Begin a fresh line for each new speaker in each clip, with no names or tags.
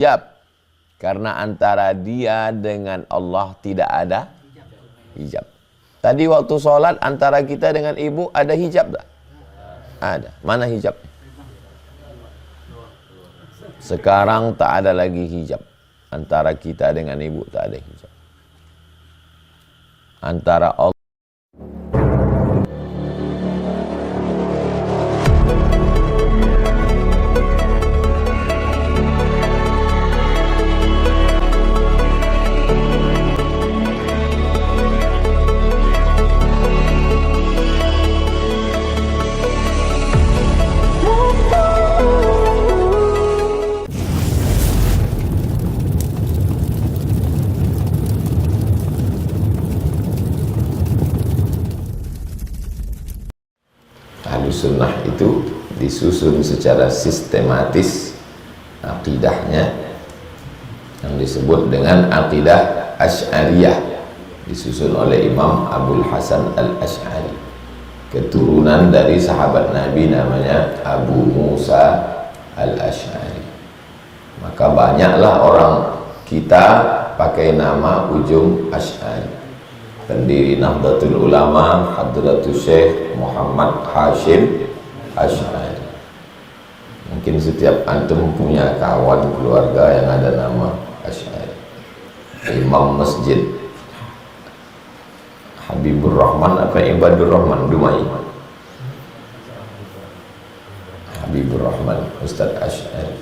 hijab, karena antara dia dengan Allah tidak ada hijab. Tadi waktu sholat antara kita dengan ibu ada hijab tak? Ada. Mana hijab? Sekarang tak ada lagi hijab. Antara kita dengan ibu tak ada hijab. Antara Allah Sunnah itu disusun secara sistematis akidahnya yang disebut dengan akidah Asy'ariyah, disusun oleh Imam Abul Hasan Al-Asy'ari, keturunan dari sahabat Nabi namanya Abu Musa Al-Asy'ari. Maka banyaklah orang kita pakai nama ujung Asy'ari. Pendiri Nahdlatul Ulama Hadratul Syekh Muhammad Hashim Asy'ari. Mungkin setiap antum punya kawan keluarga yang ada nama Asy'ari. Imam Masjid Habibur Rahman apa Ibadur Rahman Dumai? Habibur Rahman Ustaz Asy'ari.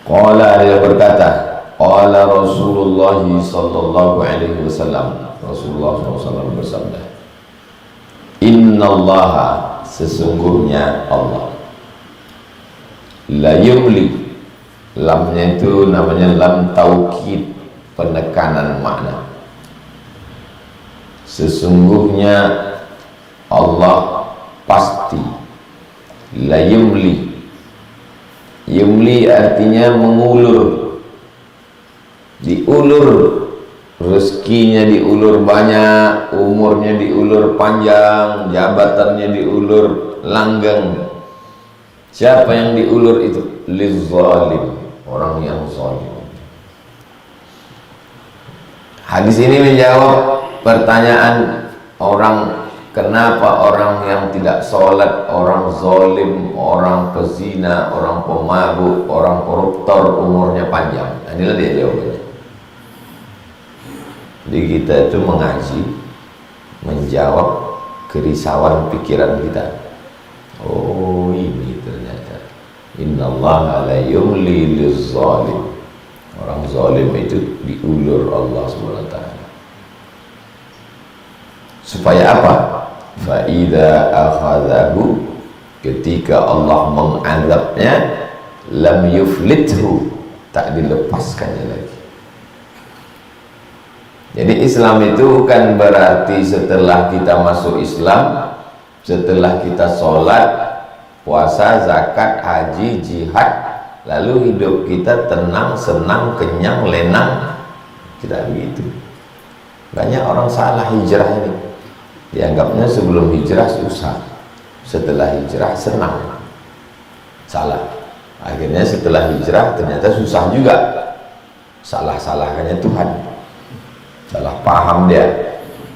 Qala, dia berkata, qala Rasulullah sallallahu alaihi wasallam, Rasulullah SAW bersabda, innallaha, sesungguhnya Allah, la yumli, lamnya itu namanya lam taukid, penekanan makna. Sesungguhnya Allah pasti, la yumli, yumli artinya mengulur, diulur rezekinya, diulur banyak, umurnya diulur panjang, jabatannya diulur langgeng. Siapa yang diulur itu? Lizalim, orang yang zalim. Hadis ini menjawab pertanyaan orang, kenapa orang yang tidak sholat, orang zalim, orang pezina, orang pemabuk, orang koruptor umurnya panjang. Inilah dia jawabannya. Jadi kita itu mengaji, menjawab kerisauan pikiran kita. Oh, ini ternyata innallaha la yumli lizalim, orang zalim itu diulur Allah SWT. Supaya apa? Fa idza akhadhahu, ketika Allah mengazabnya, lam yuflithu, tak dilepaskannya lagi. Jadi Islam itu bukan berarti setelah kita masuk Islam, setelah kita sholat, puasa, zakat, haji, jihad, lalu hidup kita tenang, senang, kenyang, lenang. Tidak begitu. Banyak orang salah hijrah ini. Dianggapnya sebelum hijrah susah, setelah hijrah senang. Salah. Akhirnya setelah hijrah ternyata susah juga. Salah-salahkannya Tuhan. Salah paham dia.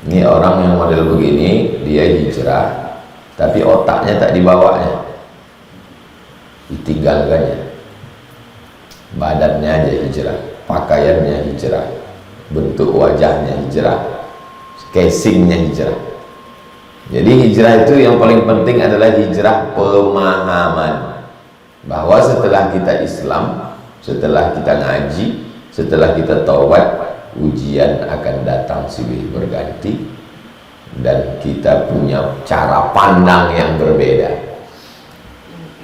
Ini orang yang model begini, dia hijrah, tapi otaknya tak dibawanya, ditinggalkannya. Badannya aja hijrah, pakaiannya hijrah, bentuk wajahnya hijrah, casingnya hijrah. Jadi hijrah itu yang paling penting adalah hijrah pemahaman, bahwa setelah kita Islam, setelah kita ngaji, setelah kita taubat, ujian akan datang silih berganti, dan kita punya cara pandang yang berbeda.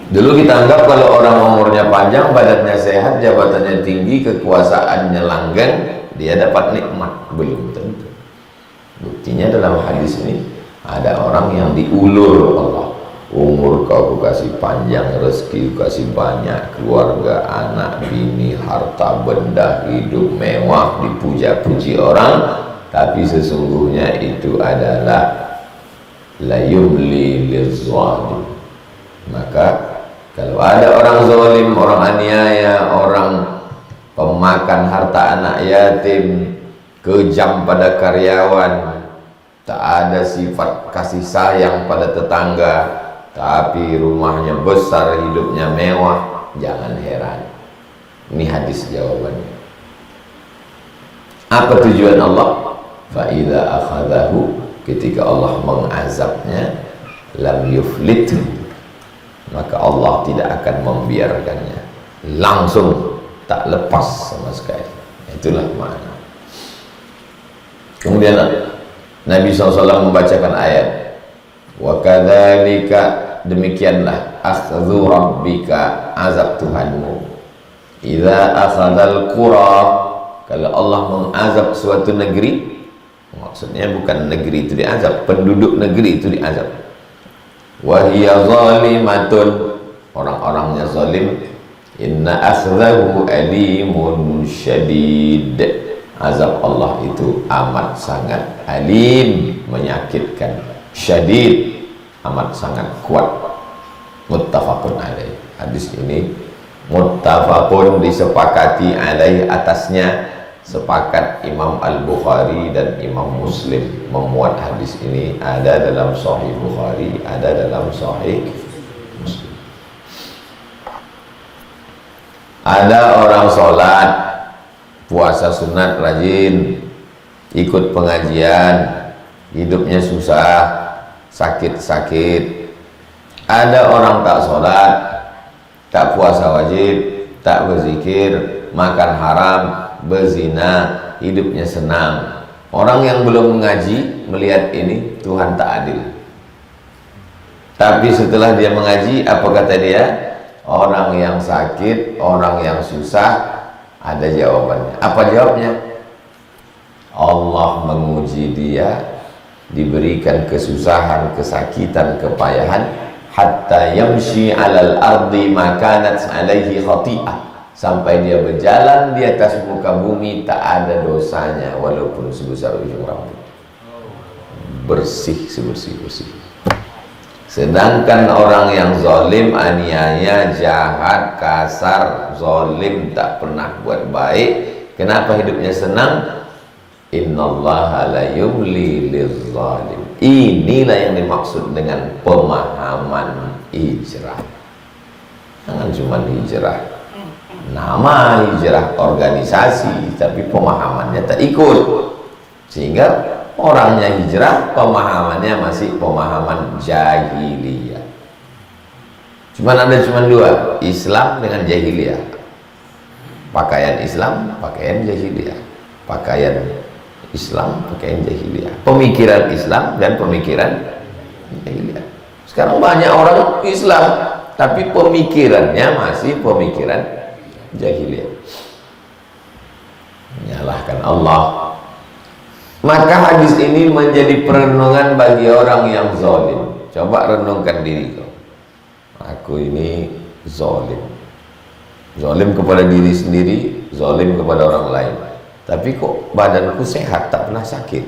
Dulu kita anggap kalau orang umurnya panjang, badannya sehat, jabatannya tinggi, kekuasaannya langgeng, dia dapat nikmat. Belum tentu. Buktinya dalam hadis ini ada orang yang diulur Allah. Umur kau kasih panjang, rezeki kasih banyak, keluarga, anak, bini, harta, benda, hidup mewah, dipuja-puji orang, tapi sesungguhnya itu adalah la yumli lizalim. Maka Kalau ada orang zalim, orang aniaya, orang pemakan harta anak yatim, kejam pada karyawan, tak ada sifat kasih sayang pada tetangga, tapi rumahnya besar, hidupnya mewah, jangan heran. Ini hadis jawabannya. Apa tujuan Allah? Fa idza akhadahu, ketika Allah mengazabnya, lam yuflit, maka Allah tidak akan membiarkannya, langsung tak lepas sama sekali. Itulah makna. Kemudian Nabi SAW membacakan ayat, wa kadzalika, demikianlah akhdhu rabbika, azab Tuhanmu, idza akhadzal qura, kalau Allah mengazab suatu negeri, maksudnya bukan negeri itu diazab, penduduk negeri itu diazab. Wa hiya zalimatun, orang-orangnya zalim, inna akhdahu alimun syadid, azab Allah itu amat sangat alim, menyakitkan, syadid, amat sangat kuat. Muttafaqun alaih. Hadis ini muttafaqun, disepakati alaih, atasnya sepakat Imam Al-Bukhari dan Imam Muslim memuat hadis ini. Ada dalam Sahih Bukhari, ada dalam Sahih Muslim. Ada orang sholat, puasa sunat rajin, ikut pengajian, hidupnya susah, sakit-sakit. Ada orang tak sholat, tak puasa wajib, tak berzikir, makan haram, berzina, hidupnya senang. Orang yang belum mengaji melihat ini, Tuhan tak adil. Tapi setelah dia mengaji, apa kata dia? Orang yang sakit, orang yang susah, ada jawabannya. Apa jawabnya? Allah menguji dia, diberikan kesusahan, kesakitan, kepayahan, hatta yamshi alal ardi makanat alaihi khati'ah, sampai dia berjalan di atas muka bumi tak ada dosanya walaupun sebesar ujung rambut, bersih sebersih-bersih. Sedangkan orang yang zalim, aniaya, jahat, kasar, zalim, tak pernah buat baik, kenapa hidupnya senang? Innallaha la yumli lizzalim. Inilah yang dimaksud dengan pemahaman hijrah. Jangan cuma hijrah nama, hijrah organisasi, tapi pemahamannya tak ikut, sehingga orangnya hijrah, pemahamannya masih pemahaman jahiliyah. Cuma dua, Islam dengan jahiliyah. Pakaian Islam, pakaian jahiliyah. Pakaian Islam, pakaian jahiliyah. Pemikiran Islam dan pemikiran jahiliyah. Sekarang banyak orang Islam, tapi pemikirannya masih pemikiran jahiliyah, menyalahkan Allah. Maka hadis ini menjadi perenungan bagi orang yang zalim. Coba renungkan diri kau. Aku ini zalim, zalim kepada diri sendiri, zalim kepada orang lain. Tapi kok badanku sehat, tak pernah sakit,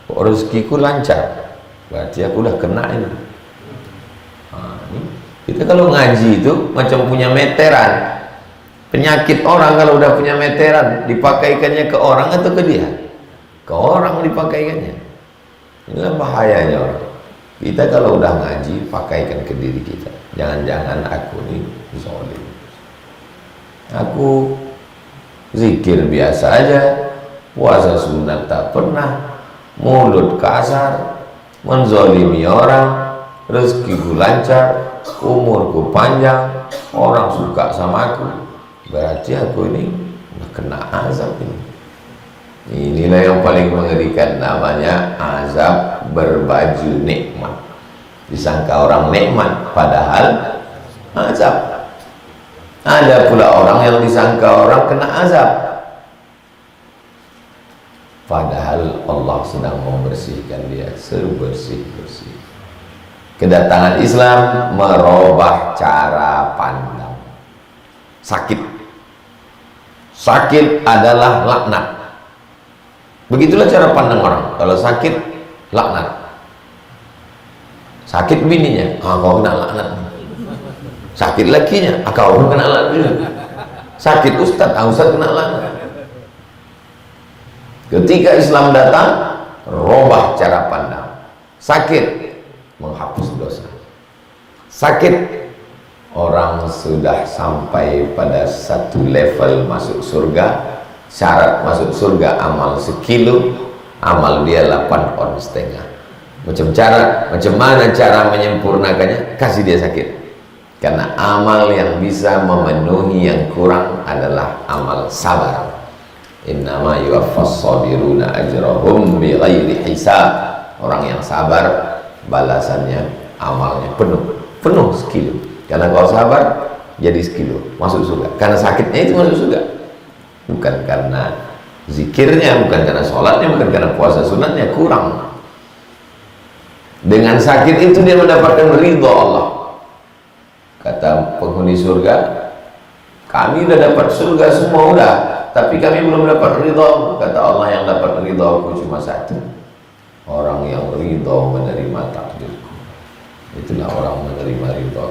kok rezekiku lancar, berarti aku udah kena ini. Kita kalau ngaji itu macam punya meteran. Penyakit orang kalau udah punya meteran, dipakaikannya ke orang atau ke dia? Ke orang dipakaikannya. Inilah bahayanya orang. Kita kalau udah ngaji, pakaikan ke diri kita. Jangan-jangan aku ini zalim, aku zikir biasa aja, puasa sunat tak pernah, mulut kasar, menzalimi orang, rezekiku lancar, umurku panjang, orang suka sama aku, berarti aku ini kena azab ini. Inilah yang paling mengerikan, namanya azab berbaju nikmat. Disangka orang nikmat, padahal azab. Ada pula orang yang disangka orang kena azab, padahal Allah sedang membersihkan dia sebersih-bersih. Kedatangan Islam merubah cara pandang. Sakit adalah laknat. Begitulah cara pandang orang. Kalau sakit, laknat. Sakit bininya, kau kena laknat. sakit lakinya, kau pun kena lagi. Sakit ustaz, ustaz kena lagi. Ketika Islam datang, robah cara pandang. Sakit menghapus dosa. Sakit, orang sudah sampai pada satu level masuk surga. Syarat masuk surga amal sekilo, amal dia 8 on setengah. Macam mana cara menyempurnakannya? Kasih dia sakit. Karena amal yang bisa memenuhi yang kurang adalah amal sabar. Innama yuwaffas sabiruna ajrahum bighairi hisab. Orang yang sabar balasannya amalnya penuh sekilo. Karena kalau sabar jadi sekilo masuk surga. Karena sakitnya itu masuk surga. Bukan karena zikirnya, bukan karena sholatnya, bukan karena puasa sunatnya, kurang. Dengan sakit itu dia mendapatkan ridha Allah. Kata penghuni surga, kami udah dapat surga semua udah, tapi kami belum dapat ridha. Kata Allah, yang dapat ridha aku cuma satu, orang yang ridha menerima takdirku. Itulah orang menerima ridha.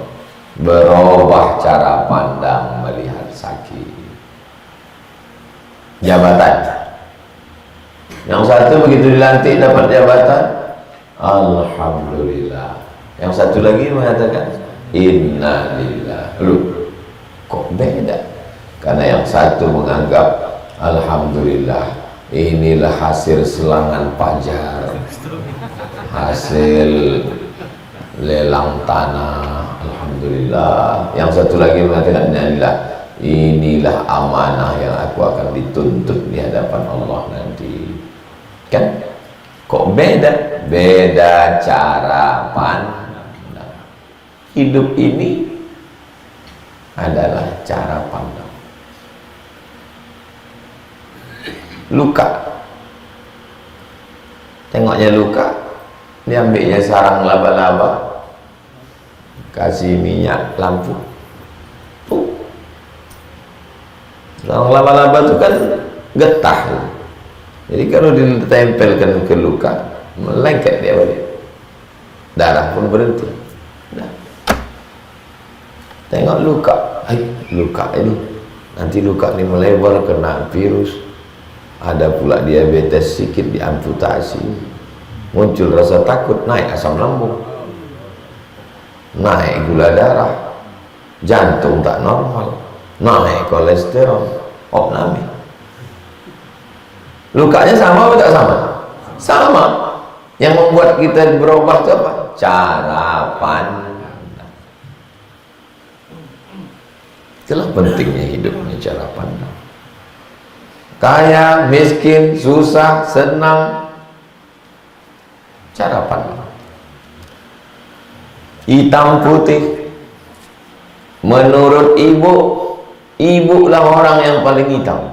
Berubah cara pandang melihat sakit. Jabatan, yang satu begitu dilantik dapat jabatan, alhamdulillah. Yang satu lagi mengatakan innalillah. Lu kok beda? Karena yang satu menganggap alhamdulillah, inilah hasil selangan pajar, hasil lelang tanah, alhamdulillah. Yang satu lagi mengatakan innalillah, inilah amanah yang aku akan dituntut di hadapan Allah nanti. Kan kok beda? Beda cara pandang. Hidup ini adalah cara pandang. Luka, tengoknya luka, diambilnya sarang laba-laba, kasih minyak lampu. Sarang laba-laba itu kan getah. Jadi kalau ditempelkan ke luka, melengket dia balik, darah pun berhenti. Nah, tengok luka, luka ini nanti luka ini melebar kena virus, ada pula diabetes sedikit diamputasi, muncul rasa takut, naik asam lambung, naik gula darah, jantung tak normal, naik kolesterol, opname. Lukanya sama atau tak sama? Sama. Yang membuat kita berubah itu apa? Cara pandang. Itulah pentingnya hidupnya cara pandang. Kaya, miskin, susah, senang, cara pandang. Hitam putih. Menurut ibu lah orang yang paling hitam.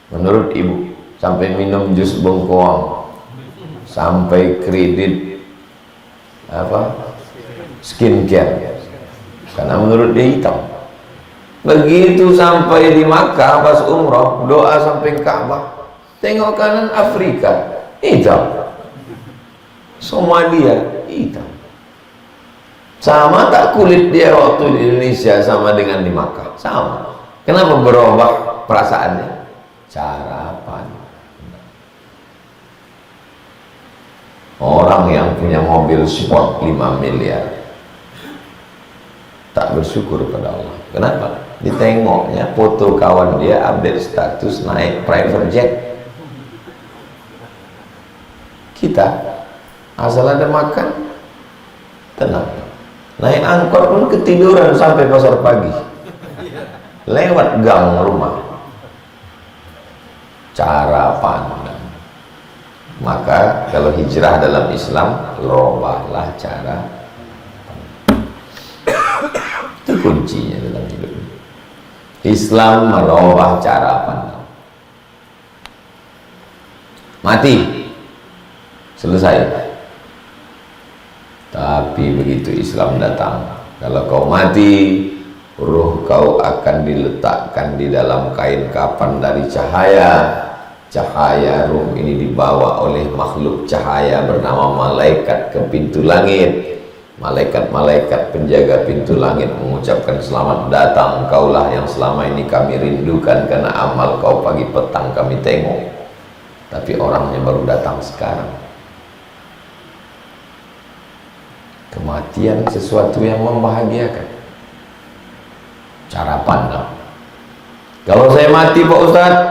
Menurut ibu, sampai minum jus bengkoang, sampai kredit skincare, karena menurut dia hitam. Begitu sampai di Makkah pas umroh, doa sampai Ka'bah, tengok kanan Afrika, hitam. Somalia, hitam. Sama tak kulit dia waktu di Indonesia sama dengan di Makkah? Sama. Kenapa berubah perasaannya? Cara pandang. Orang yang punya mobil sport 5 miliar tak bersyukur pada Allah. Kenapa? Ditengoknya foto kawan dia update status naik private jet. Kita asal ada makan tenang, naik angkot pun ketiduran sampai pasar pagi, lewat gang rumah. Cara pandang. Maka kalau hijrah dalam Islam, robahlah cara pandang. Itu kuncinya dalam hidup. Islam merubah cara pandang. Mati, selesai. Tapi begitu Islam datang, kalau kau mati, ruh kau akan diletakkan di dalam kain kafan dari cahaya. Cahaya ruh ini dibawa oleh makhluk cahaya bernama malaikat ke pintu langit. Malaikat-malaikat penjaga pintu langit mengucapkan selamat datang, kaulah yang selama ini kami rindukan, karena amal kau pagi petang kami tengok, tapi orangnya baru datang sekarang. Kematian sesuatu yang membahagiakan. Cara pandang. Kalau saya mati Pak Ustadz,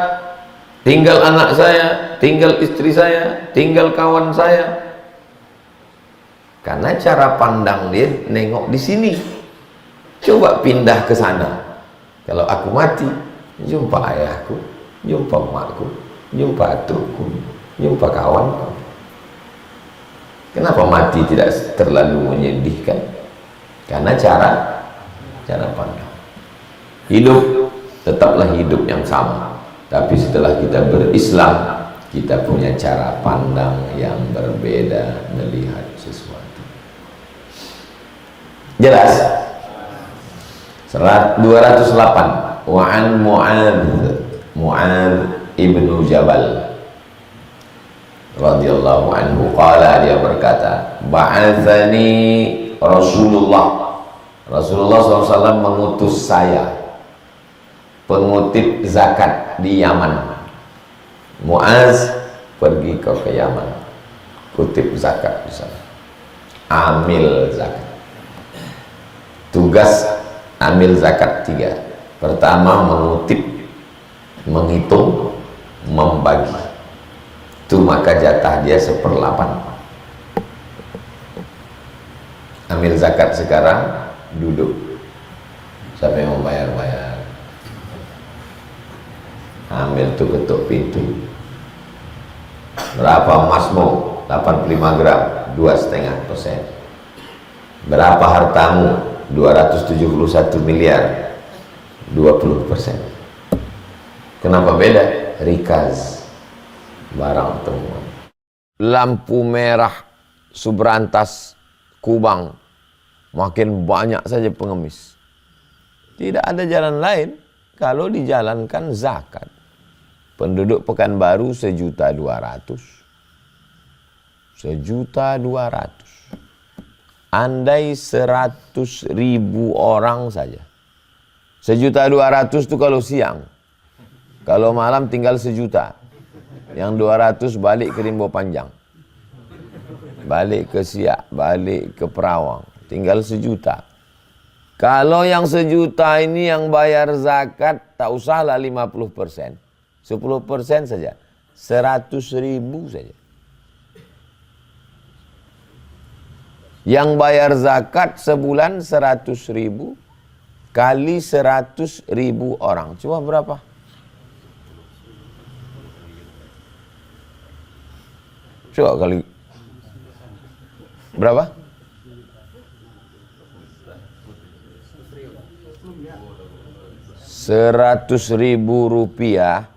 tinggal anak saya, tinggal istri saya, tinggal kawan saya. Karena cara pandang dia nengok di sini. Coba pindah ke sana. Kalau aku mati, jumpa ayahku, jumpa emakku, jumpa atukku, jumpa kawanku. Kenapa mati tidak terlalu menyedihkan? Karena cara pandang. Hidup tetaplah hidup yang sama, tapi setelah kita berislam, kita punya cara pandang yang berbeda melihat sesuatu. Jelas? Surat 208. Wa an Mu'adz ibnu Jabal radhiyallahu anhu qala, dia berkata, ba'atsani Rasulullah SAW mengutus saya pengutip zakat di Yaman. Mu'adz pergi ke Yaman, kutip zakat di sana, amil zakat. Tugas amil zakat 3. Pertama, mengutip, menghitung, membagi. Itu maka jatah dia 1/8. Amil zakat sekarang duduk. Siapa yang mau bayar? Amil tuh ketuk pintu. Berapa emasmu? 85 gram, 2,5%. Berapa hartamu? 271 miliar, 20%. Kenapa beda? Rikaz, barang temuan. Lampu merah Subrantas Kubang, makin banyak saja pengemis. Tidak ada jalan lain kalau dijalankan zakat. Penduduk Pekanbaru 1.200.000. 1.200.000. Andai 100.000 orang saja, 1.200.000 itu kalau siang. Kalau malam tinggal 1 juta. Yang 200 balik ke Rimbo Panjang, balik ke Siak, balik ke Perawang, tinggal 1 juta. Kalau yang 1 juta ini yang bayar zakat, tak usahlah 50%, 10% saja, 100.000 saja. Yang bayar zakat sebulan 100.000 kali 100.000 orang. Coba berapa? Coba kali berapa? 100.000 rupiah.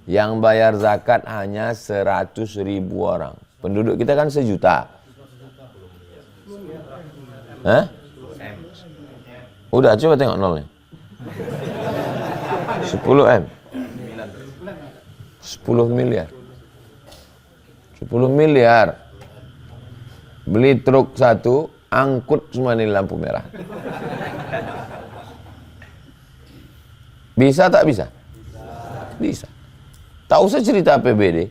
Yang bayar zakat hanya 100.000 orang. Penduduk kita kan 1 juta. Hah? Udah, coba tengok nolnya. 10 M. 10 miliar. 10 miliar. Beli truk 1, angkut semua ini lampu merah. Bisa tak bisa? Bisa. Tak usah cerita APBD.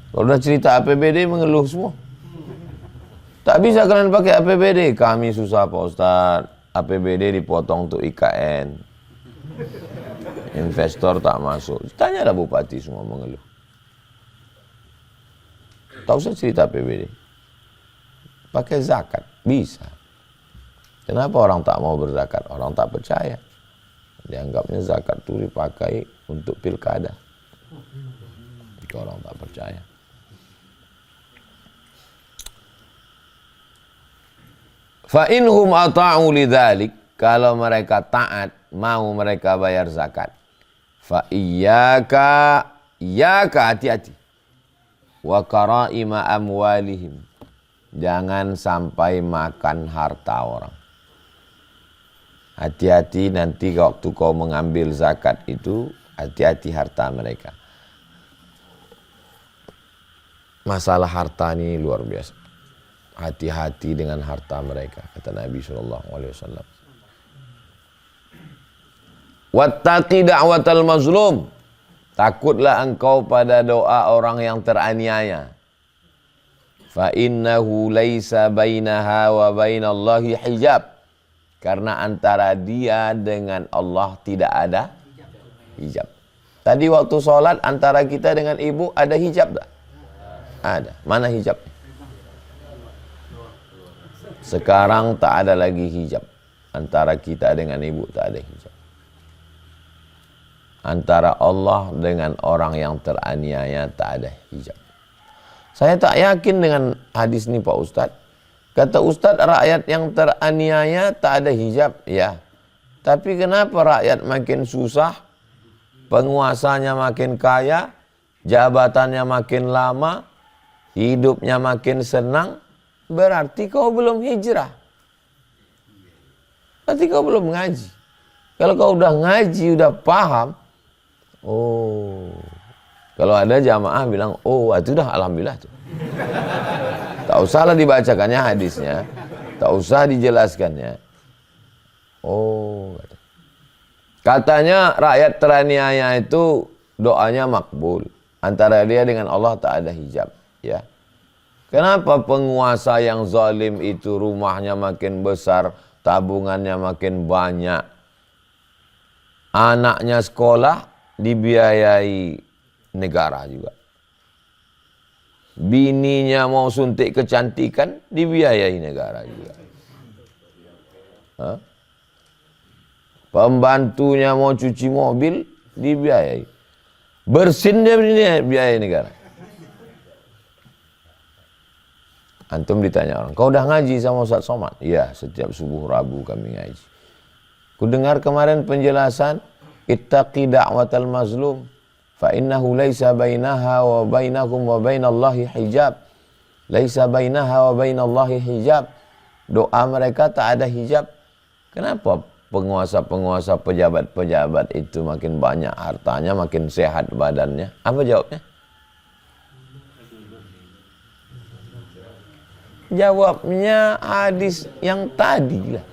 Kalau udah cerita APBD mengeluh semua. Tak bisa kalian pakai APBD. Kami susah Pak Ustadz. APBD dipotong untuk IKN. Investor tak masuk. Tanyalah bupati semua mengeluh. Tak usah cerita APBD. Pakai zakat. Bisa. Kenapa orang tak mau berzakat? Orang tak percaya. Dianggapnya zakat itu dipakai untuk pilkada. Itu orang tak percaya. Fa inhum ata'u lidzalik, kalau mereka taat, mau mereka bayar zakat. Fa iyyaka, hati-hati. Wa karaima amwalihim, jangan sampai makan harta orang. Hati-hati nanti waktu kau mengambil zakat itu, hati-hati harta mereka. Masalah harta ini luar biasa. hati-hati dengan harta mereka, kata Nabi SAW. Wattaqi da'watal mazlum, takutlah engkau pada doa orang yang teraniaya. Fa innahu laisa bainaha wa bainallahi hijab, karena antara dia dengan Allah tidak ada hijab. Tadi waktu sholat antara kita dengan ibu ada hijab tak? Ada. Mana hijab? Sekarang tak ada lagi hijab. Antara kita dengan ibu tak ada hijab. Antara Allah dengan orang yang teraniaya tak ada hijab. Saya tak yakin dengan hadis ini Pak Ustadz. Kata Ustadz, rakyat yang teraniaya tak ada hijab. Ya. Tapi kenapa rakyat makin susah, penguasanya makin kaya, jabatannya makin lama, hidupnya makin senang? Berarti kau belum hijrah. Berarti kau belum ngaji. Kalau kau udah ngaji, udah paham, oh, kalau ada jamaah bilang, oh itu dah alhamdulillah tuh. Tak usahlah dibacakannya hadisnya, tak usah dijelaskannya. Oh, katanya rakyat teraniaya itu doanya makbul. Antara dia dengan Allah tak ada hijab. Ya. Kenapa penguasa yang zalim itu rumahnya makin besar, tabungannya makin banyak, anaknya sekolah dibiayai negara juga, bininya mau suntik kecantikan dibiayai negara juga, pembantunya mau cuci mobil dibiayai, bersin dia biayai negara. Antum ditanya orang, kau udah ngaji sama Ustaz Somad? Iya, setiap subuh Rabu kami ngaji. Ku dengar kemarin penjelasan, ittaqi da'watal mazlum, fa innahu laisa bainaha wa bainakum wa bainallahi hijab. Laisa bainaha wa bainallahi hijab. Doa mereka tak ada hijab. Kenapa penguasa-penguasa, pejabat-pejabat itu makin banyak hartanya, makin sehat badannya? Apa jawabnya? Jawabnya hadis yang tadi lah.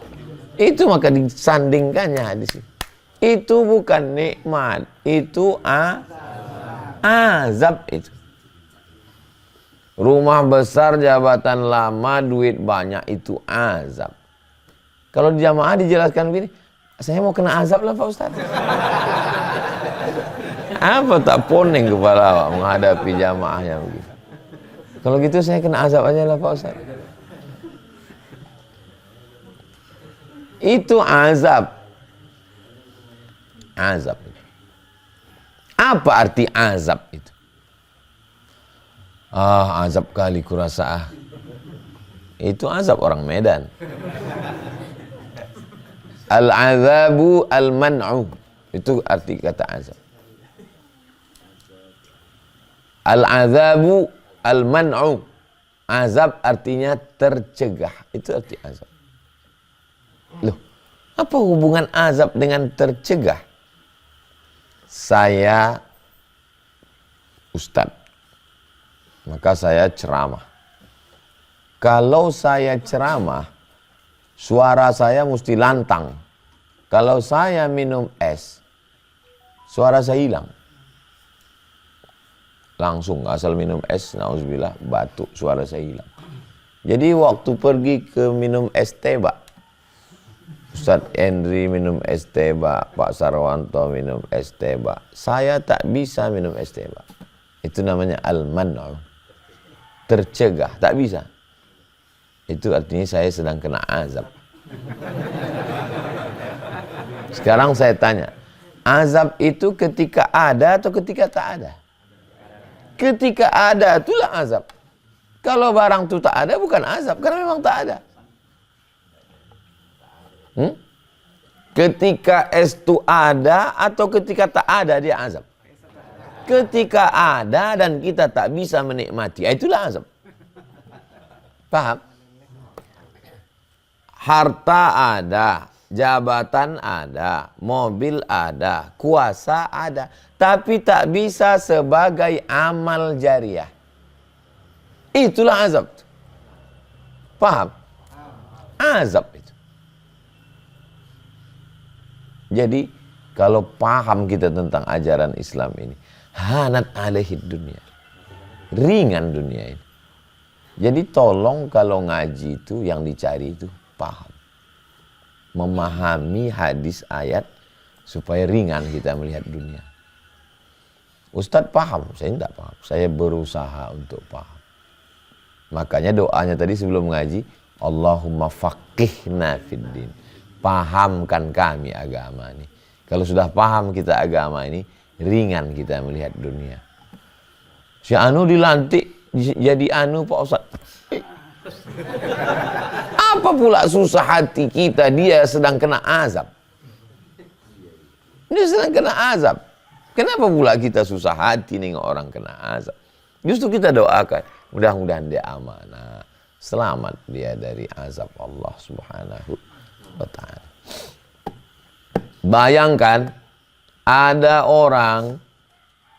Itu maka disandingkannya hadis itu. Itu bukan nikmat, itu azab itu. Rumah besar, jabatan lama, duit banyak, itu azab. Kalau di jamaah dijelaskan begini, saya mau kena azab lah Pak Ustaz. Apa tak poning kepala menghadapi jamaahnya begitu. Kalau gitu saya kena azab aja lah Pak Ustaz. Itu azab. Azab. Apa arti azab itu? Azab kali kurasa. Itu azab orang Medan. Al-azabu al-man'u. Itu arti kata azab. Al-azabu al-man'u. Azab artinya tercegah. Itu arti azab. Loh, apa hubungan azab dengan tercegah? Saya ustadz, maka saya ceramah. Kalau saya ceramah, suara saya mesti lantang. Kalau saya minum es, suara saya hilang. Langsung asal minum es, nauzubillah, batuk, suara saya hilang. Jadi waktu pergi ke minum es teba, Ustadz Henry minum es teba, Pak Sarwanto minum es teba, saya tak bisa minum es teba. Itu namanya al-man'u, tercegah, tak bisa. Itu artinya saya sedang kena azab. Sekarang saya tanya, azab itu ketika ada atau ketika tak ada? Ketika ada itulah azab. Kalau barang itu tak ada bukan azab, karena memang tak ada. Ketika es itu ada atau ketika tak ada dia azab? Ketika ada dan kita tak bisa menikmati, itulah azab. Paham? Harta ada, jabatan ada, mobil ada, kuasa ada, tapi tak bisa sebagai amal jariah. Itulah azab. Paham? Azab itu. Jadi kalau paham kita tentang ajaran Islam ini, hanat alaihid dunia, ringan dunia ini. Jadi tolong kalau ngaji itu yang dicari itu paham, memahami hadis ayat supaya ringan kita melihat dunia. Ustadz paham, saya tidak paham, saya berusaha untuk paham. Makanya doanya tadi sebelum ngaji, Allahumma faqihna fiddin, pahamkan kami agama ini. Kalau sudah paham kita agama ini, ringan kita melihat dunia. Si Anu dilantik jadi Anu Pak Ustaz. Apa pula susah hati kita, dia sedang kena azab. Dia sedang kena azab. Kenapa pula kita susah hati nengok orang kena azab? Justru kita doakan, mudah-mudahan dia amanah, selamat dia dari azab Allah Subhanahu wa ta'ala. Bayangkan ada orang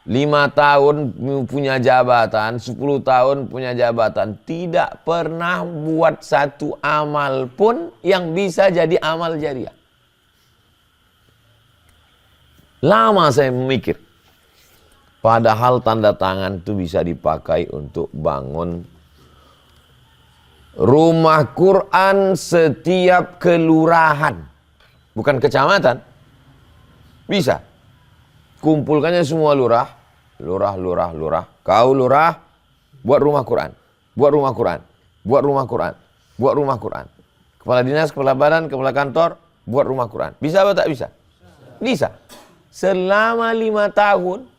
5 tahun punya jabatan, 10 tahun punya jabatan, tidak pernah buat satu amal pun yang bisa jadi amal jariah. Lama saya memikir. Padahal tanda tangan itu bisa dipakai untuk bangun rumah Quran setiap kelurahan. Bukan kecamatan. Bisa. Kumpulkannya semua lurah. Kau lurah, buat rumah Quran. Buat rumah Quran. Buat rumah Quran. Buat rumah Quran. Kepala dinas, kepala badan, kepala kantor, buat rumah Quran. Bisa atau tak bisa? Bisa. Selama 5 tahun,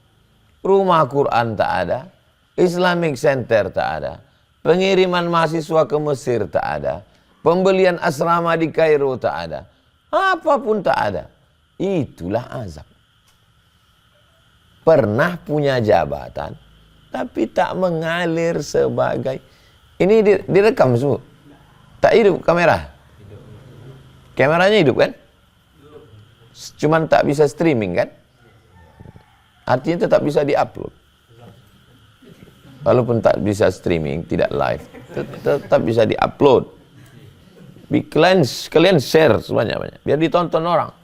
rumah Quran tak ada. Islamic Center tak ada. Pengiriman mahasiswa ke Mesir tak ada. Pembelian asrama di Kairo tak ada. Apapun tak ada. Itulah azab. Pernah punya jabatan, tapi tak mengalir sebagai... Ini direkam semua. Tak hidup kamera. Kameranya hidup kan? Cuman tak bisa streaming kan? Artinya tetap bisa diupload. Walaupun tak bisa streaming, tidak live, tetap bisa diupload. Kalian share sebanyak-banyak, biar ditonton orang.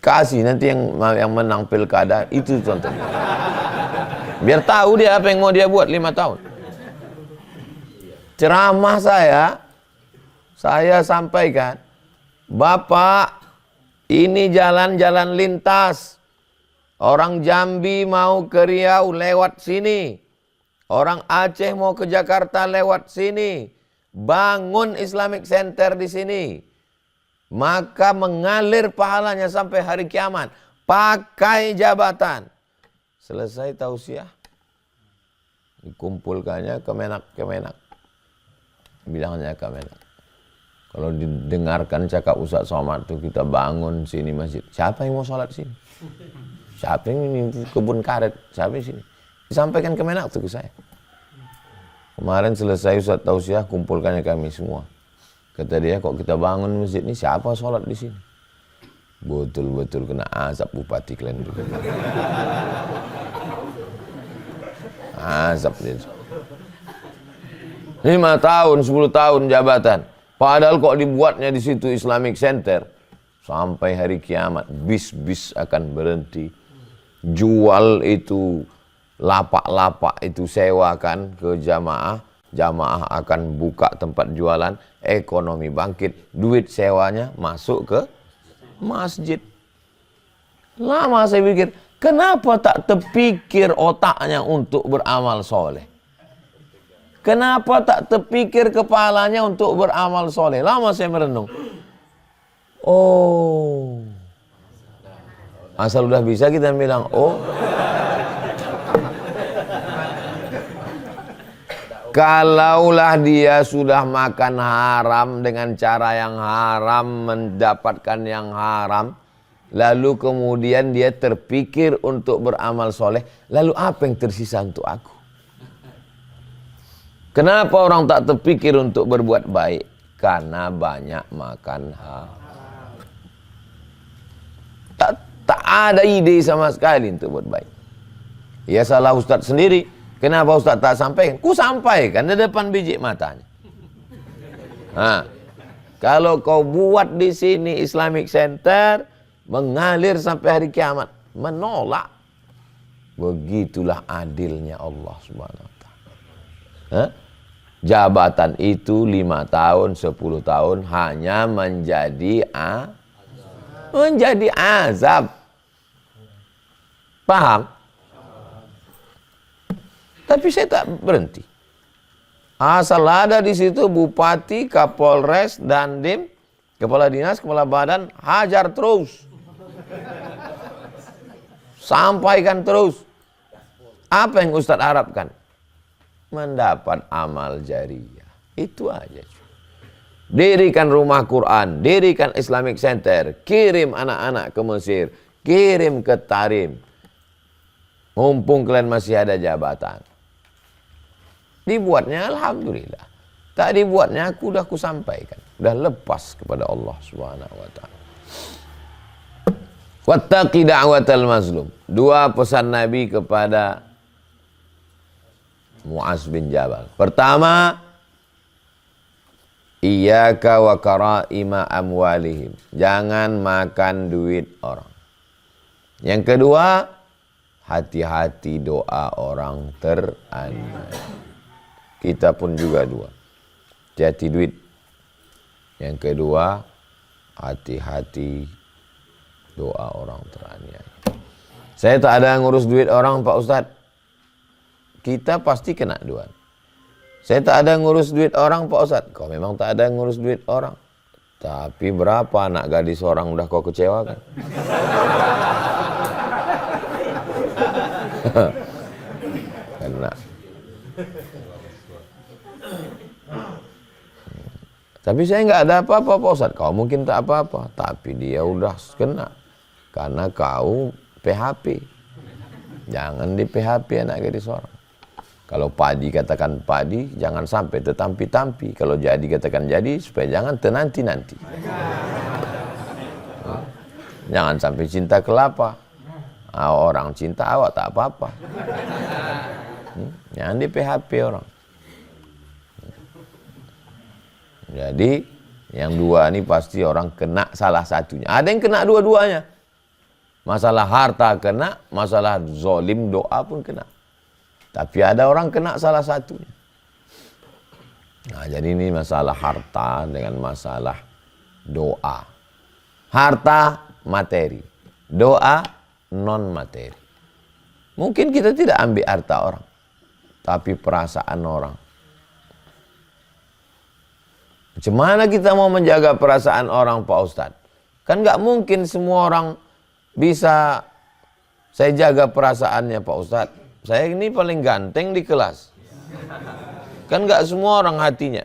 Kasih nanti yang menang pilkada itu tonton. Biar tahu dia apa yang mau dia buat 5 tahun. Ceramah saya sampaikan, Bapak, ini jalan-jalan lintas. Orang Jambi mau ke Riau lewat sini. Orang Aceh mau ke Jakarta lewat sini. Bangun Islamic Center di sini. Maka mengalir pahalanya sampai hari kiamat. Pakai jabatan. Selesai tausiah, dikumpulkannya Kemenak. Bilangnya Kemenak. Kalau didengarkan cakap Ustaz Somad tuh, kita bangun sini masjid. Siapa yang mau sholat sini? Siapa yang ini kebun karet? Siapa yang sini? Disampaikan Kemenak tuh ke saya. Kemarin selesai Ustaz tausiah, kumpulkannya kami semua. Kata dia, kok kita bangun masjid ini, siapa sholat di sini? Betul-betul kena azab bupati kalian juga. Azab dia. 5 tahun, 10 tahun jabatan. Padahal kok dibuatnya di situ Islamic Center, sampai hari kiamat bis-bis akan berhenti. Jual itu lapak-lapak itu sewakan ke jamaah. Jamaah akan buka tempat jualan, ekonomi bangkit, duit sewanya masuk ke masjid. Lama saya pikir, kenapa tak terpikir otaknya untuk beramal soleh? Kenapa tak terpikir kepalanya untuk beramal soleh? Lama saya merenung. Oh, asal udah bisa kita bilang, oh. Kalaulah dia sudah makan haram dengan cara yang haram, mendapatkan yang haram, lalu kemudian dia terpikir untuk beramal soleh, lalu apa yang tersisa untuk aku? Kenapa orang tak terpikir untuk berbuat baik? Karena banyak makan haram. Tak ada ide sama sekali untuk berbuat baik. Ya salah Ustaz sendiri. Kenapa Ustaz tak sampaikan? Ku sampaikan di depan biji matanya. Nah, kalau kau buat di sini Islamic Center, mengalir sampai hari kiamat, menolak. Begitulah adilnya Allah Subhanahu wa Ta'ala. Jabatan itu 5 tahun, 10 tahun hanya menjadi azab. Paham? Tapi saya tak berhenti. Asal ada di situ bupati, kapolres, dandim, kepala dinas, kepala badan, hajar terus. Sampaikan terus. Apa yang Ustadz harapkan? Mendapat amal jariyah. Itu aja. Dirikan rumah Quran, dirikan Islamic Center, kirim anak-anak ke Mesir, kirim ke Tarim. Mumpung kalian masih ada jabatan. Dibuatnya alhamdulillah. Tak dibuatnya aku sampaikan. Udah lepas kepada Allah Subhanahu wa Ta'ala. Wattaqi da'watal mazlum. 2 pesan Nabi kepada Mu'az bin Jabal. Pertama, iyyaka wa karaima amwalihim. Jangan makan duit orang. Yang kedua, hati-hati doa orang teraniaya. Kita pun juga 2. Hati-hati duit. Yang kedua, hati-hati doa orang teraniaya. Saya tak ada ngurus duit orang, Pak Ustadz. Kita pasti kena duan. Saya tak ada ngurus duit orang, Pak Ustadz. Kau memang tak ada ngurus duit orang. Tapi berapa anak gadis orang udah kau kecewakan? Kena. Tapi saya nggak ada apa-apa, Pak Ustadz. Kau mungkin tak apa-apa. Tapi dia udah kena. Karena kau PHP. Jangan di PHP anak gadis orang. Kalau padi katakan padi, jangan sampai tetampi-tampi. Kalau jadi katakan jadi, supaya jangan tenanti-nanti. Jangan sampai cinta kelapa. Orang cinta awak tak apa-apa. Jangan di PHP orang. Jadi yang 2 ini pasti orang kena salah satunya. Ada yang kena dua-duanya. Masalah harta kena, masalah zolim doa pun kena. Tapi ada orang kena salah satunya. Nah, jadi ini masalah harta dengan masalah doa. Harta materi, doa non materi. Mungkin kita tidak ambil harta orang, tapi perasaan orang. Bagaimana kita mau menjaga perasaan orang, Pak Ustadz? Kan nggak mungkin semua orang bisa saya jaga perasaannya, Pak Ustadz. Saya ini paling ganteng di kelas. Kan nggak semua orang hatinya.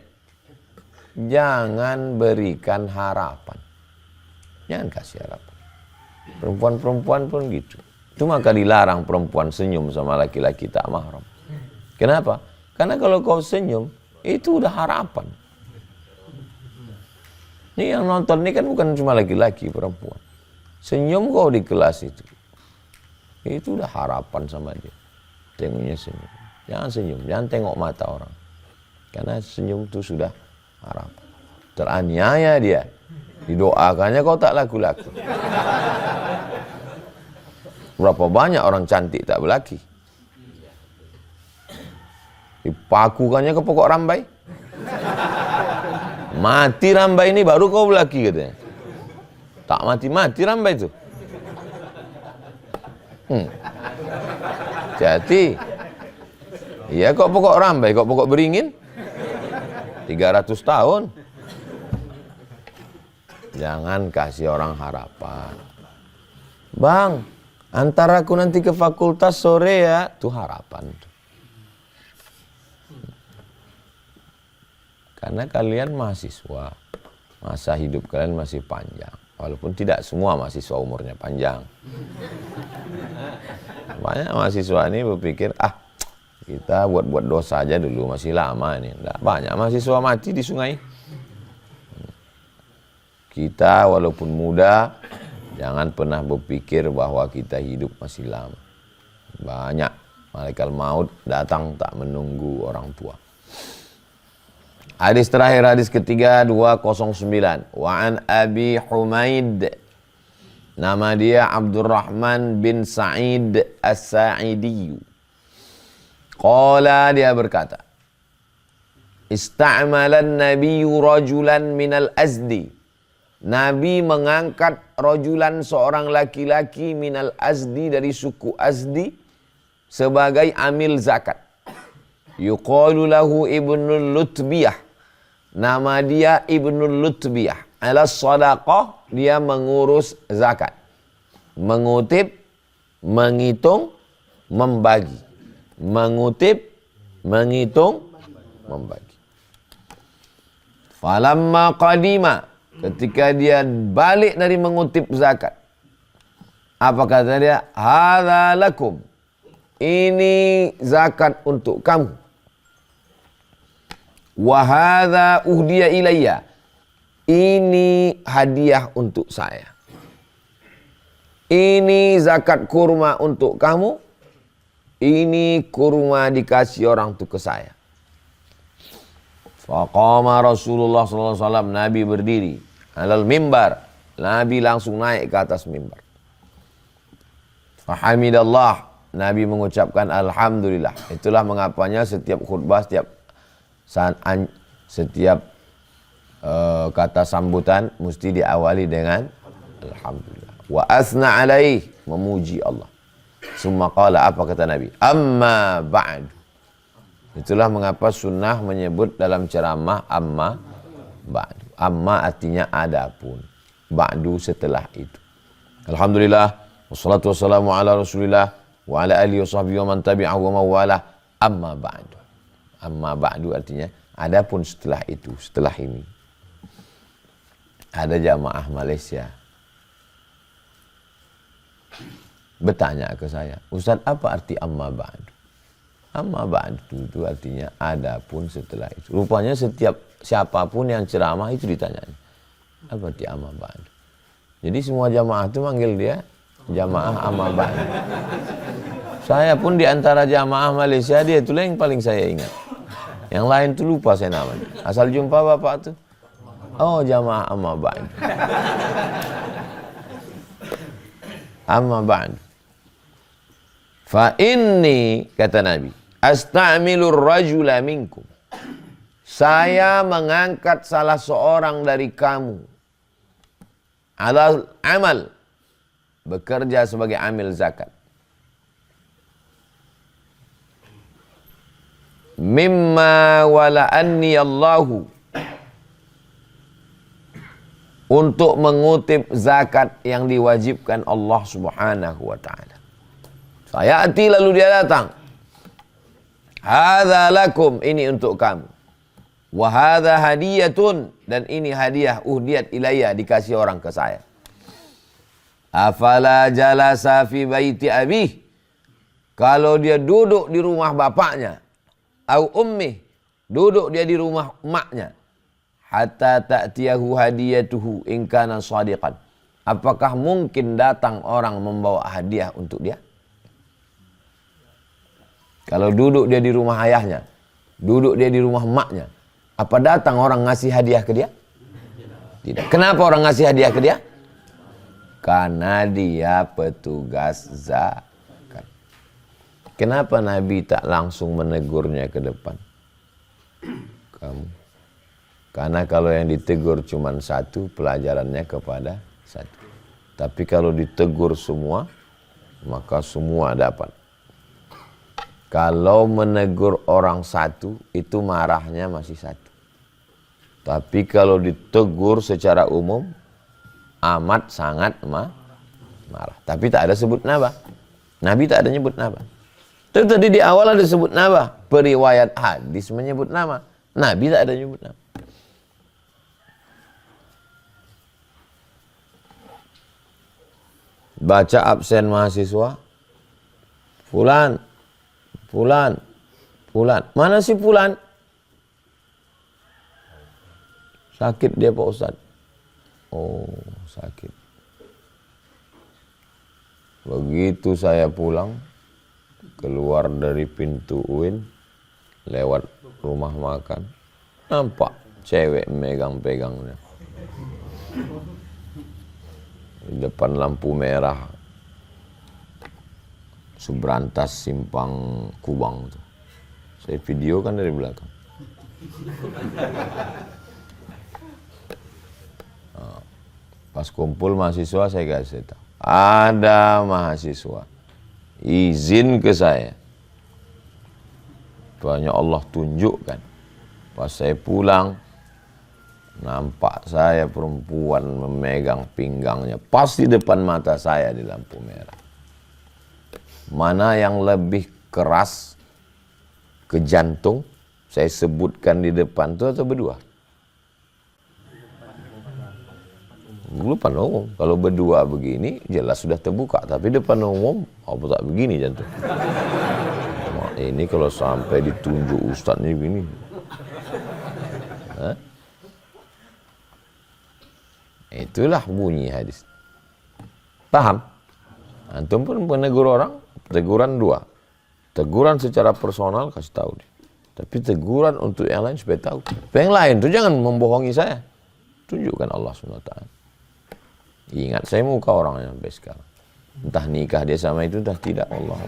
Jangan berikan harapan. Jangan kasih harapan. Perempuan-perempuan pun gitu. Itu maka dilarang perempuan senyum sama laki-laki tak mahram. Kenapa? Karena kalau kau senyum, itu udah harapan. Ini yang nonton ini kan bukan cuma laki-laki, perempuan. Senyum kau di kelas itu udah harapan sama dia. Tengoknya senyum. Jangan senyum, jangan tengok mata orang. Karena senyum itu sudah harapan. Teraniaya dia. Didoakannya kau tak laku-laku. Berapa banyak orang cantik tak berlaki. Dipakukannya ke pokok rambai. Mati rambai ini baru kau berlaki katanya. Tak mati-mati rambai itu. Jadi, iya kok pokok rambai, kok pokok beringin. 300 tahun. Jangan kasih orang harapan. Bang, antara aku nanti ke fakultas sore ya, itu harapan. Karena kalian mahasiswa, masa hidup kalian masih panjang. Walaupun tidak semua mahasiswa umurnya panjang. Banyak mahasiswa ini berpikir, kita buat dosa aja dulu, masih lama ini. Nggak, banyak mahasiswa mati di sungai. Kita walaupun muda, jangan pernah berpikir bahwa kita hidup masih lama. Banyak malaikat maut datang tak menunggu orang tua. Hadis terakhir, hadis ketiga 209. Wa an Abi Humaid, nama dia Abdurrahman bin Sa'id As-Sa'idi. Qala, dia berkata, Ista'malan nabiyyu rajulan minal azdi. Nabi mengangkat rajulan, seorang laki-laki, minal azdi, dari suku Azdi, sebagai amil zakat. Yuqalu lahu Ibnul Lutbiyah. Nama dia Ibnul Lutbiyah. Ala sadaqah, dia mengurus zakat. Mengutip, menghitung, membagi. Mengutip, menghitung, membagi. Falamma qadima, ketika dia balik dari mengutip zakat, apa kata dia? Hadza lakum, ini zakat untuk kamu. Wa hadza uhdiya ilayya, ini hadiah untuk saya. Ini zakat kurma untuk kamu, ini kurma dikasih orang itu ke saya. Faqama Rasulullah SAW, Nabi berdiri, alal mimbar, Nabi langsung naik ke atas mimbar. Fahamidallah, Nabi mengucapkan alhamdulillah. Itulah mengapanya setiap khutbah, setiap kata sambutan mesti diawali dengan alhamdulillah. Wa asna alaih, memuji Allah. Summa qala, apa kata Nabi? Amma ba'du. Itulah mengapa sunnah menyebut dalam ceramah amma ba'du. Amma artinya adapun, ba'du setelah itu. Alhamdulillah, wassalatu wassalamu ala Rasulillah wa ala alihi washabbihi wa man tabi'ahu wa mawalah. Amma ba'du. Amma ba'du artinya adapun setelah itu, setelah ini. Ada jamaah Malaysia bertanya ke saya, Ustaz, apa arti amma ba'du? Amma ba'du itu artinya adapun setelah itu. Rupanya setiap siapapun yang ceramah itu ditanya, apa arti amma ba'du? Jadi semua jamaah itu manggil dia jamaah amma ba'du. Saya pun di antara jamaah Malaysia, dia itulah yang paling saya ingat. Yang lain tuh lupa saya namanya. Asal jumpa bapak tuh, oh jamaah amma ba'du. Amma ba'du. Fa inni, kata Nabi, asta'milur rajula minkum. Saya mengangkat salah seorang dari kamu. Alal amal, bekerja sebagai amil zakat. Mimma wala anni Allahu, untuk mengutip zakat yang diwajibkan Allah Subhanahu wa ta'ala. Saya ati, lalu dia datang. Hadza lakum, ini untuk kamu. Wa hadza hadiyatun, dan ini hadiah uhdiyat ilayya, dikasih orang ke saya. Afala jalasa fi baiti abih, kalau dia duduk di rumah bapaknya, au ummi, duduk dia di rumah emaknya, hatta ta'tiyahu hadiyatuhu in kana shadiqan, apakah mungkin datang orang membawa hadiah untuk dia? Kalau duduk dia di rumah ayahnya, duduk dia di rumah emaknya, apa datang orang ngasih hadiah ke dia? Tidak. Kenapa orang ngasih hadiah ke dia? Karena dia petugas zakat. Kenapa Nabi tak langsung menegurnya ke depan? Kamu. Karena kalau yang ditegur cuma satu, pelajarannya kepada satu. Tapi kalau ditegur semua, maka semua dapat. Kalau menegur orang satu, itu marahnya masih satu. Tapi kalau ditegur secara umum, amat sangat marah. Tapi tak ada sebut nama. Nabi tak ada nyebut nama. Tapi tadi di awal ada sebut nama. Periwayat hadis menyebut nama. Nabi tak ada nyebut nama. Baca absen mahasiswa. Fulan. Mana si Fulan? Sakit dia Pak Ustaz. Oh, sakit. Begitu saya pulang, keluar dari pintu UIN, lewat rumah makan, Nampak cewek megang-pegang dia di depan lampu merah Subrantas Simpang Kubang tuh. Saya video kan dari belakang. Pas kumpul mahasiswa saya kasih tahu, ada mahasiswa izin ke saya, banyak Allah tunjukkan. Pas saya pulang, nampak saya perempuan memegang pinggangnya pas di depan mata saya di lampu merah. Mana yang lebih keras ke jantung, saya sebutkan di depan itu atau berdua? Depan umum. Kalau berdua begini jelas sudah terbuka, tapi depan umum apa tak begini jantung. Ini kalau sampai ditunjuk ustaz ini begini. Itulah bunyi hadis. Paham? Antum pun menegur orang, teguran dua. Teguran secara personal kasih tahu dia. Tapi teguran untuk yang lain supaya tahu. Yang lain itu jangan membohongi saya. Tunjukkan Allah SWT. Ingat saya muka orangnya sampai sekarang. Entah nikah dia sama itu, entah tidak, Allah.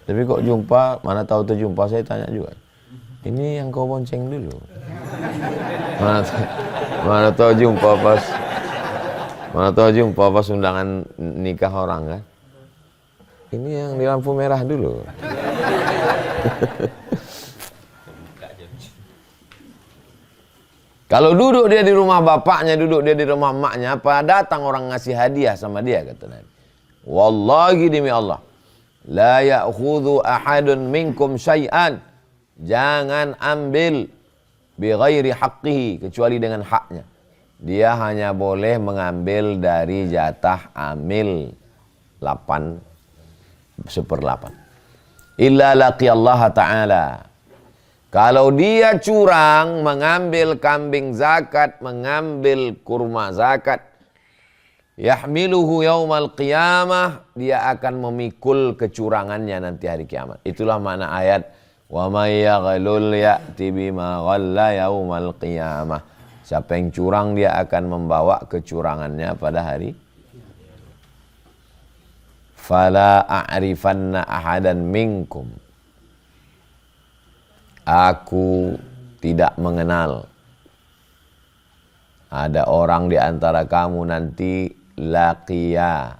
Tapi kok jumpa, mana tahu terjumpa, saya tanya juga. Ini yang kau bonceng dulu. Mana tahu jumpa pas undangan nikah orang kan. Ini yang di lampu merah dulu. Kalau duduk dia di rumah bapaknya, duduk dia di rumah emaknya, apa datang orang ngasih hadiah sama dia, kata Nabi. Wallahi demi Allah, la ya'khudhu ahadun minkum syai'an. Jangan ambil bi ghairi haqqihi, kecuali dengan haknya. Dia hanya boleh mengambil dari jatah amil 8/8. Illa laqiyallah ta'ala. Kalau dia curang mengambil kambing zakat, mengambil kurma zakat, yahmiluhu yaumal qiyamah, dia akan memikul kecurangannya nanti hari kiamat. Itulah makna ayat wa may yaghlul ya'ti bima ghalla yaumal qiyamah. Siapa yang curang dia akan membawa kecurangannya pada hari. Fala a'rifanna ahadan minkum. Aku tidak mengenal ada orang di antara kamu nanti laqiya,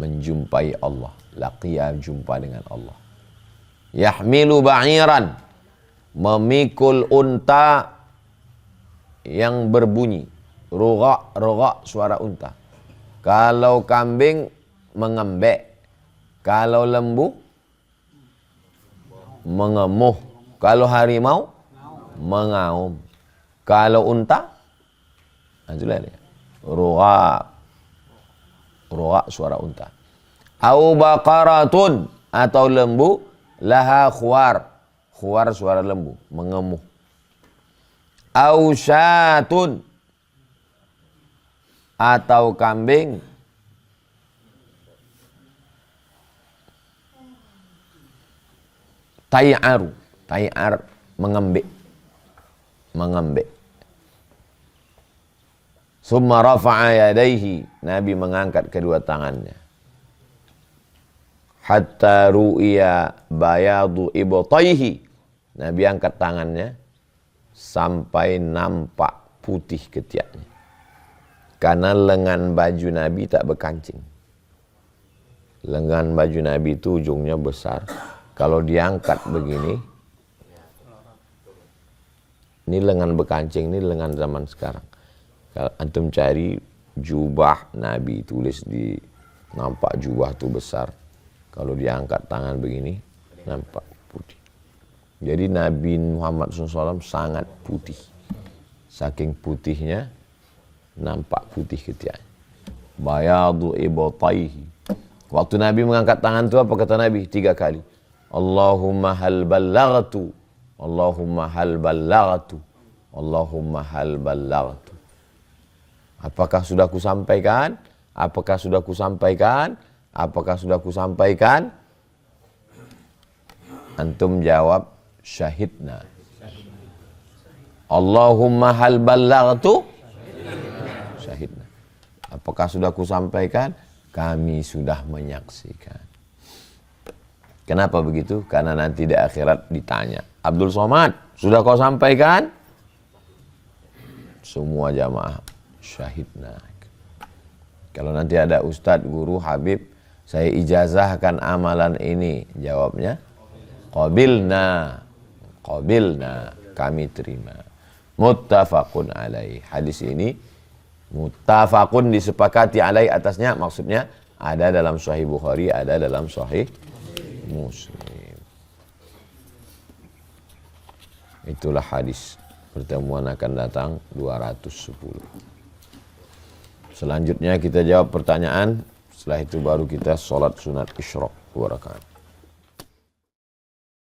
menjumpai Allah. Laqiya, jumpa dengan Allah. Yahmilu ba'iran, memikul unta yang berbunyi. Rugha, rugha, suara unta. Kalau kambing mengembek, kalau lembu mengemuh, kalau harimau mengaum, kalau unta itulah dia. Rugha, rugha, suara unta. Au baqaratun, atau lembu, laha khuwar, khuwar suara lembu mengemuh. Au syatun, atau kambing tay'aru, tay'ar mengembik, mengembik. Summa rafa'a yadayhi, Nabi mengangkat kedua tangannya. Hatta ru'iya bayadu ibtayhi, Nabi angkat tangannya sampai nampak putih ketiaknya. Karena lengan baju Nabi tak berkancing. Lengan baju Nabi itu ujungnya besar. Kalau diangkat begini, ini lengan berkancing, ini lengan zaman sekarang. Kalau antum cari jubah Nabi, tulis di, nampak jubah itu besar. Kalau diangkat tangan begini, nampak putih. Jadi Nabi Muhammad SAW sangat putih. Saking putihnya, nampak putih ketiaknya. Bayadu ibtayhi. Waktu Nabi mengangkat tangan itu apa kata Nabi? 3 kali. Allahumma hal ballaghtu, Allahumma hal ballaghtu, Allahumma hal ballaghtu. Apakah sudah kusampaikan? Apakah sudah kusampaikan? Apakah sudah kusampaikan? Antum jawab syahidna. Allahumma hal ballaghtu? Syahidna. Apakah sudah kusampaikan? Kami sudah menyaksikan. Kenapa begitu? Karena nanti di akhirat ditanya, Abdul Somad, sudah kau sampaikan? Semua jamaah syahidna. Kalau nanti ada ustadz, guru, habib, saya ijazahkan amalan ini, jawabnya qabilna, qabilna, kami terima. Muttafaqun alaih. Hadis ini muttafaqun, disepakati alaih atasnya, maksudnya ada dalam Sahih Bukhari, ada dalam Sahih Muslim. Itulah hadis. Pertemuan akan datang 210. Selanjutnya kita jawab pertanyaan. Setelah itu baru kita sholat sunat isyraq 2 rakaat.